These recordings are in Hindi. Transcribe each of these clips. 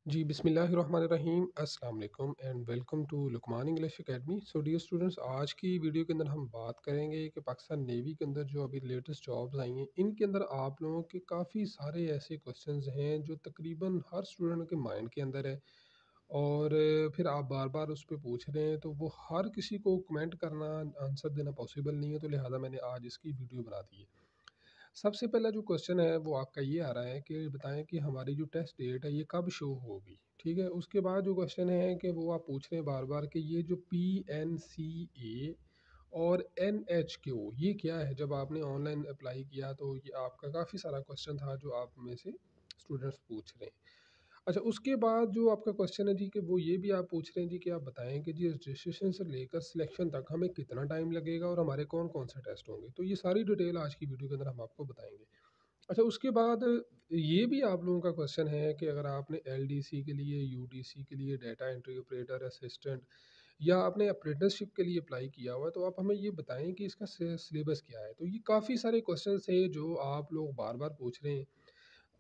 जी, बिस्मिल्लाहिर्रहमानिर्रहीम। अस्सलाम वालेकुम and welcome to Luqman English academy. So dear students, आज की वीडियो के अंदर हम बात करेंगे कि पाकिस्तान नेवी के अंदर जो अभी लेटेस्ट जॉब्स आई हैं, इनके अंदर आप लोगों के काफ़ी सारे ऐसे क्वेश्चंस हैं जो तकरीबन हर स्टूडेंट के माइंड के अंदर है। और फिर आप बार बार उस पर पूछ रहे हैं, तो वो हर किसी को कमेंट करना, आंसर देना पॉसिबल नहीं है, तो लिहाजा मैंने आज इसकी वीडियो बना दी है। सबसे पहला जो क्वेश्चन है वो आपका ये आ रहा है कि बताएं कि हमारी जो टेस्ट डेट है ये कब शो होगी। ठीक है, उसके बाद जो क्वेश्चन है कि वो आप पूछ रहे हैं बार बार कि ये जो PNCA और NHQ ये क्या है। जब आपने ऑनलाइन अप्लाई किया तो ये आपका काफ़ी सारा क्वेश्चन था जो आप में से स्टूडेंट्स पूछ रहे हैं। अच्छा, उसके बाद जो आपका क्वेश्चन है जी कि वो ये भी आप पूछ रहे हैं जी कि आप बताएं कि जी रजिस्ट्रेशन से लेकर सिलेक्शन तक हमें कितना टाइम लगेगा और हमारे कौन कौन से टेस्ट होंगे। तो ये सारी डिटेल आज की वीडियो के अंदर हम आपको बताएंगे। अच्छा, उसके बाद ये भी आप लोगों का क्वेश्चन है कि अगर आपने LDC के लिए, UDC के लिए, डाटा एंट्री ऑपरेटर असिस्टेंट या आपने अप्रेंटिसशिप के लिए अप्लाई किया हुआ है, तो आप हमें ये बताएं कि इसका सिलेबस क्या है। तो ये काफ़ी सारे क्वेश्चन है जो आप लोग बार बार पूछ रहे हैं।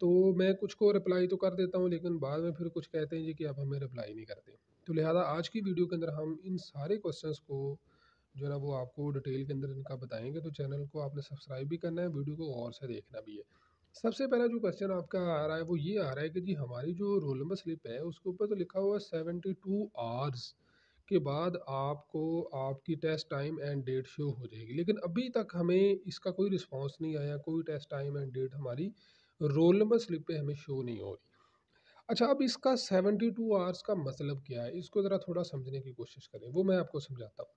तो मैं कुछ को रिप्लाई तो कर देता हूँ, लेकिन बाद में फिर कुछ कहते हैं जी कि आप हमें रिप्लाई नहीं करते। तो लिहाजा आज की वीडियो के अंदर हम इन सारे क्वेश्चंस को जो है ना वो आपको डिटेल के अंदर इनका बताएंगे। तो चैनल को आपने सब्सक्राइब भी करना है, वीडियो को गौर से देखना भी है। सबसे पहला जो क्वेश्चन आपका आ रहा है वो ये आ रहा है कि जी हमारी जो रोल नंबर स्लिप है उसके ऊपर तो लिखा हुआ है 72 आवर्स के बाद आपको आपकी test time and date show हो जाएगी, लेकिन अभी तक हमें इसका कोई रिस्पांस नहीं आया, कोई टेस्ट टाइम एंड डेट हमारी रोल नंबर स्लिप पे हमें शो नहीं हो रही। अच्छा, अब इसका 72 आवर्स का मतलब क्या है, इसको ज़रा थोड़ा समझने की कोशिश करें, वो मैं आपको समझाता हूँ।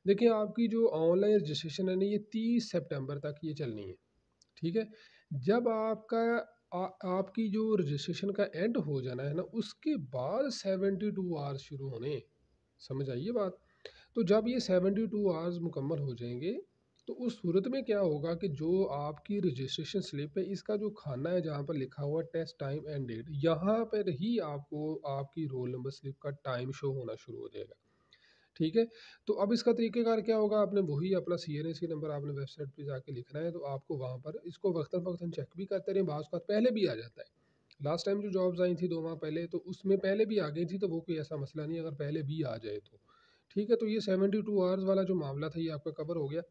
देखिए, आपकी जो ऑनलाइन रजिस्ट्रेशन है ना ये 30 सितंबर तक ये चलनी है। ठीक है, जब आपकी जो रजिस्ट्रेशन का एंड हो जाना है ना उसके बाद 72 आवर्स शुरू होने हैं। समझ आइए बात। तो जब ये 72 आवर्स मुकम्मल हो जाएंगे, तो उस सूरत में क्या होगा कि जो आपकी रजिस्ट्रेशन स्लिप है इसका जो खाना है जहाँ पर लिखा हुआ टेस्ट टाइम एंड डेट, यहाँ पर ही आपको आपकी रोल नंबर स्लिप का टाइम शो होना शुरू हो जाएगा। ठीक है, तो अब इसका तरीक़ेकार क्या होगा, आपने वही अपना CNSC नंबर आपने वेबसाइट पे जाके लिखना है। तो आपको वहाँ पर इसको वक्तन-फ़वक्तन चेक भी करते रहें, बाज़ औक़ात पहले भी आ जाता है। लास्ट टाइम जो जॉब्स आई थी 2 माह पहले, तो उसमें पहले भी आ गई थी, तो वो कोई ऐसा मसला नहीं है अगर पहले भी आ जाए तो। ठीक है, तो ये 72 आवर्स वाला जो मामला था ये आपका कवर हो गया।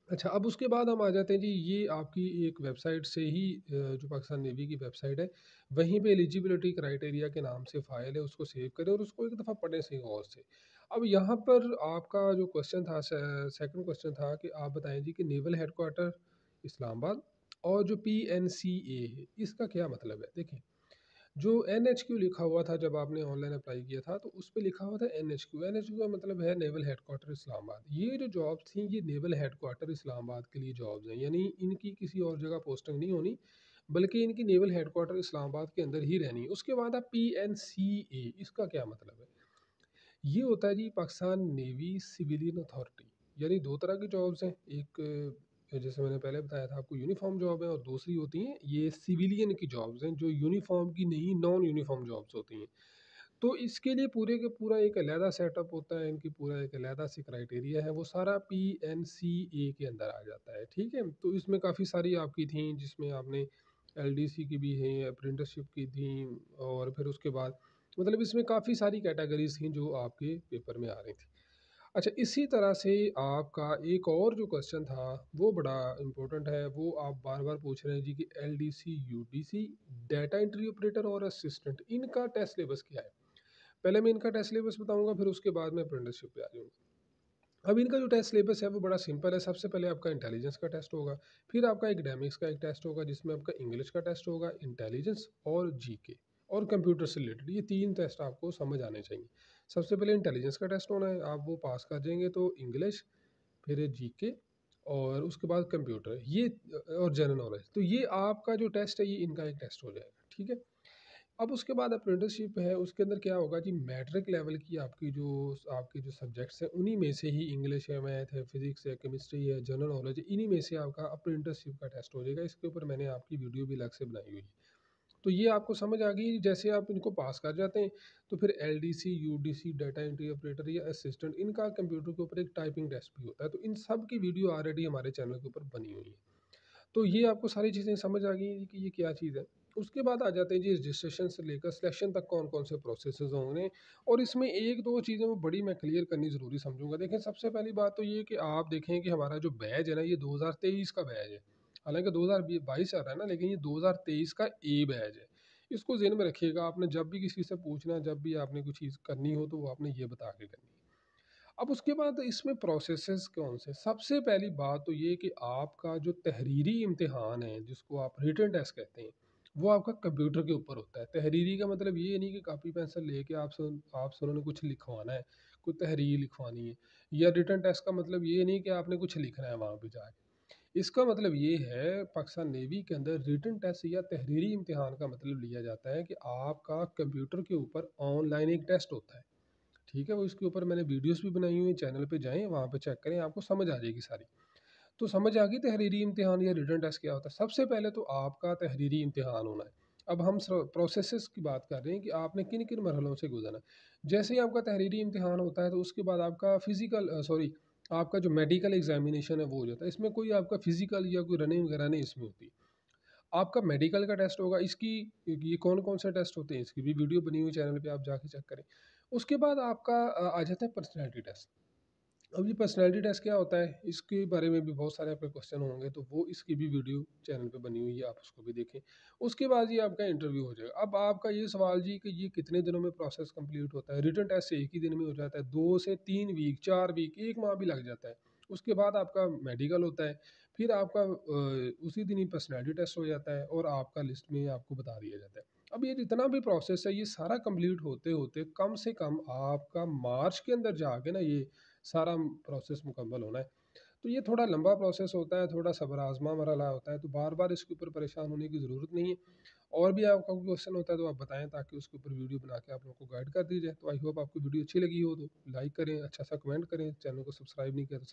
अच्छा, अब उसके बाद हम आ जाते हैं जी, ये आपकी एक वेबसाइट से ही जो पाकिस्तान नेवी की वेबसाइट है, वहीं पे एलिजिबिलिटी क्राइटेरिया के नाम से फ़ाइल है, उसको सेव करें और उसको एक दफ़ा पढ़ें सही गौर से। अब यहाँ पर आपका जो क्वेश्चन था, सेकंड क्वेश्चन था कि आप बताएं जी कि नेवल हेडक्वार्टर इस्लामाबाद और जो PNCA है, इसका क्या मतलब है? देखिए, जो NHQ लिखा हुआ था जब आपने ऑनलाइन अप्लाई किया था, तो उस पे लिखा हुआ था NHQ। NHQ का मतलब है नेवल हेडक्वार्टर इस्लामाबाद। ये जो जॉब्स थी ये नेवल हेडक्वार्टर इस्लामाबाद के लिए जॉब्स हैं, यानी इनकी किसी और जगह पोस्टिंग नहीं होनी, बल्कि इनकी नेवल हेडक्वार्टर इस्लामाबाद के अंदर ही रहनी है। उसके बाद आप PNCA, इसका क्या मतलब है? ये होता है जी पाकिस्तान नेवी सिविलियन अथॉरिटी। यानी दो तरह की जॉब्स हैं, एक जैसे मैंने पहले बताया था आपको यूनिफॉर्म जॉब है, और दूसरी होती हैं ये सिविलियन की जॉब्स हैं जो यूनिफॉर्म की नहीं, नॉन यूनिफॉर्म जॉब्स होती हैं। तो इसके लिए पूरे के पूरा एक अलहदा सेटअप होता है, इनकी पूरा एक अलहदा सी क्राइटेरिया है, वो सारा PNCA के अंदर आ जाता है। ठीक है, तो इसमें काफ़ी सारी आपकी थी, जिसमें आपने LDC की भी हैं, अप्रेंटिसशिप की थी, और फिर उसके बाद मतलब इसमें काफ़ी सारी कैटेगरीज थी जो आपके पेपर में आ रही थी। अच्छा, इसी तरह से आपका एक और जो क्वेश्चन था वो बड़ा इम्पोर्टेंट है, वो आप बार बार पूछ रहे हैं जी कि LDC, UDC, data entry operator और असिस्टेंट, इनका टेस्ट सिलेबस क्या है। पहले मैं इनका टेस्ट सिलेबस बताऊंगा, फिर उसके बाद मैं अप्रेंटिसशिप पे आ जाऊँगा। अब इनका जो टेस्ट सिलेबस है वो बड़ा सिंपल है। सबसे पहले आपका इंटेलिजेंस का टेस्ट होगा, फिर आपका एकेडमिक्स का एक टेस्ट होगा जिसमें आपका इंग्लिश का टेस्ट होगा, इंटेलिजेंस और GK और कंप्यूटर से रिलेटेड, ये 3 टेस्ट आपको समझ आने चाहिए। सबसे पहले इंटेलिजेंस का टेस्ट होना है, आप वो पास कर जाएंगे तो इंग्लिश, फिर GK, और उसके बाद कंप्यूटर, ये और जनरल नॉलेज, तो ये आपका जो टेस्ट है ये इनका एक टेस्ट हो जाएगा। ठीक है, अब उसके बाद अप्रेंटिसशिप है, उसके अंदर क्या होगा जी, मैट्रिक लेवल की आपकी जो सब्जेक्ट्स हैं उन्हीं में से ही इंग्लिश है, मैथ है, फिजिक्स है, केमिस्ट्री है, जनरल नॉलेज है, इन्हीं में से आपका अप्रेंटिसशिप का टेस्ट हो जाएगा। इसके ऊपर मैंने आपकी वीडियो भी अलग से बनाई हुई है। तो ये आपको समझ आ गई। जैसे आप इनको पास कर जाते हैं तो फिर LDC, UDC, data entry operator या असिस्टेंट, इनका कंप्यूटर के ऊपर एक टाइपिंग टेस्ट भी होता है। तो इन सब की वीडियो ऑलरेडी हमारे चैनल के ऊपर बनी हुई है। तो ये आपको सारी चीज़ें समझ आ गई कि ये क्या चीज़ है। उसके बाद आ जाते हैं जी रजिस्ट्रेशन से लेकर सिलेक्शन तक कौन-कौन से प्रोसेसेस होंगे और इसमें 1-2 चीज़ें वो बड़ी मैं क्लियर करनी ज़रूरी समझूँगा। देखें सबसे पहली बात तो ये कि आप देखें कि हमारा जो बैच है ना ये 2023 का बैच है। हालाँकि 2022 चल रहा है ना लेकिन ये 2023 का ए बैच है। इसको ज़हन में रखिएगा आपने जब भी किसी से पूछना है, जब भी आपने कोई चीज़ करनी हो तो वो आपने ये बता के करनी है। अब उसके बाद इसमें प्रोसेसेस कौन से? सबसे पहली बात तो ये कि आपका जो तहरीरी इम्तिहान है, जिसको आप रिटन टेस्ट कहते हैं, वो आपका कंप्यूटर के ऊपर होता है। तहरीरी का मतलब ये नहीं कि कॉपी पेंसिल लेके आपसे उन्होंने कुछ लिखवाना है, कोई तहरीर लिखवानी है या रिटन टेस्ट का मतलब ये नहीं कि आपने कुछ लिखना है वहाँ पे जाके। इसका मतलब ये है पाकिस्तान नेवी के अंदर रिटन टेस्ट या तहरीरी इम्तिहान का मतलब लिया जाता है कि आपका कंप्यूटर के ऊपर ऑनलाइन एक टेस्ट होता है। ठीक है? वो इसके ऊपर मैंने वीडियोज़ भी बनाई हुई हैं, चैनल पे जाएँ, वहाँ पे चेक करें, आपको समझ आ जाएगी सारी। तो समझ आ गई तहरीरी इम्तिहान या रिटन टेस्ट क्या होता है? सबसे पहले तो आपका तहरीरी इम्तिहान होना है। अब हम प्रोसेसेस की बात कर रहे हैं कि आपने किन-किन मरहलों से गुज़रना है। जैसे ही आपका तहरीरी इम्तिहान होता है, तो उसके बाद आपका आपका जो मेडिकल एग्ज़ामिनेशन है, वो हो जाता है। इसमें कोई आपका फिज़िकल या कोई रनिंग वगैरह नहीं इसमें होती। आपका मेडिकल का टेस्ट होगा, इसकी ये कौन-कौन से टेस्ट होते हैं, इसकी भी वीडियो बनी हुई है चैनल पे, आप जाके चेक करें। उसके बाद आपका आ जाता है पर्सनैलिटी टेस्ट। अब ये पर्सनैलिटी टेस्ट क्या होता है, इसके बारे में भी बहुत सारे आपके क्वेश्चन होंगे, तो वो इसकी भी वीडियो चैनल पे बनी हुई है, आप उसको भी देखें। उसके बाद ये आपका इंटरव्यू हो जाएगा। अब आपका ये सवाल जी कि ये कितने दिनों में प्रोसेस कंप्लीट होता है? रिटन टेस्ट 1 ही दिन में हो जाता है, 2 से 3 वीक, 4 वीक, 1 माह भी लग जाता है। उसके बाद आपका मेडिकल होता है, फिर आपका उसी दिन ही पर्सनैलिटी टेस्ट हो जाता है और आपका लिस्ट में आपको बता दिया जाता है। अब ये जितना भी प्रोसेस है, ये सारा कंप्लीट होते-होते कम से कम आपका मार्च के अंदर जाके ना ये सारा प्रोसेस मुकम्मल होना है। तो ये थोड़ा लंबा प्रोसेस होता है, थोड़ा सब्र आज़मा मरहला होता है, तो बार-बार इसके ऊपर परेशान होने की ज़रूरत नहीं है। और भी आपका कोई क्वेश्चन होता है तो आप बताएँ ताकि उसके ऊपर वीडियो बना के आप लोगों को गाइड कर दी जाए। तो आई होप आपको वीडियो अच्छी लगी हो तो लाइक करें, अच्छा-सा कमेंट करें, चैनल को सब्सक्राइब नहीं किया तो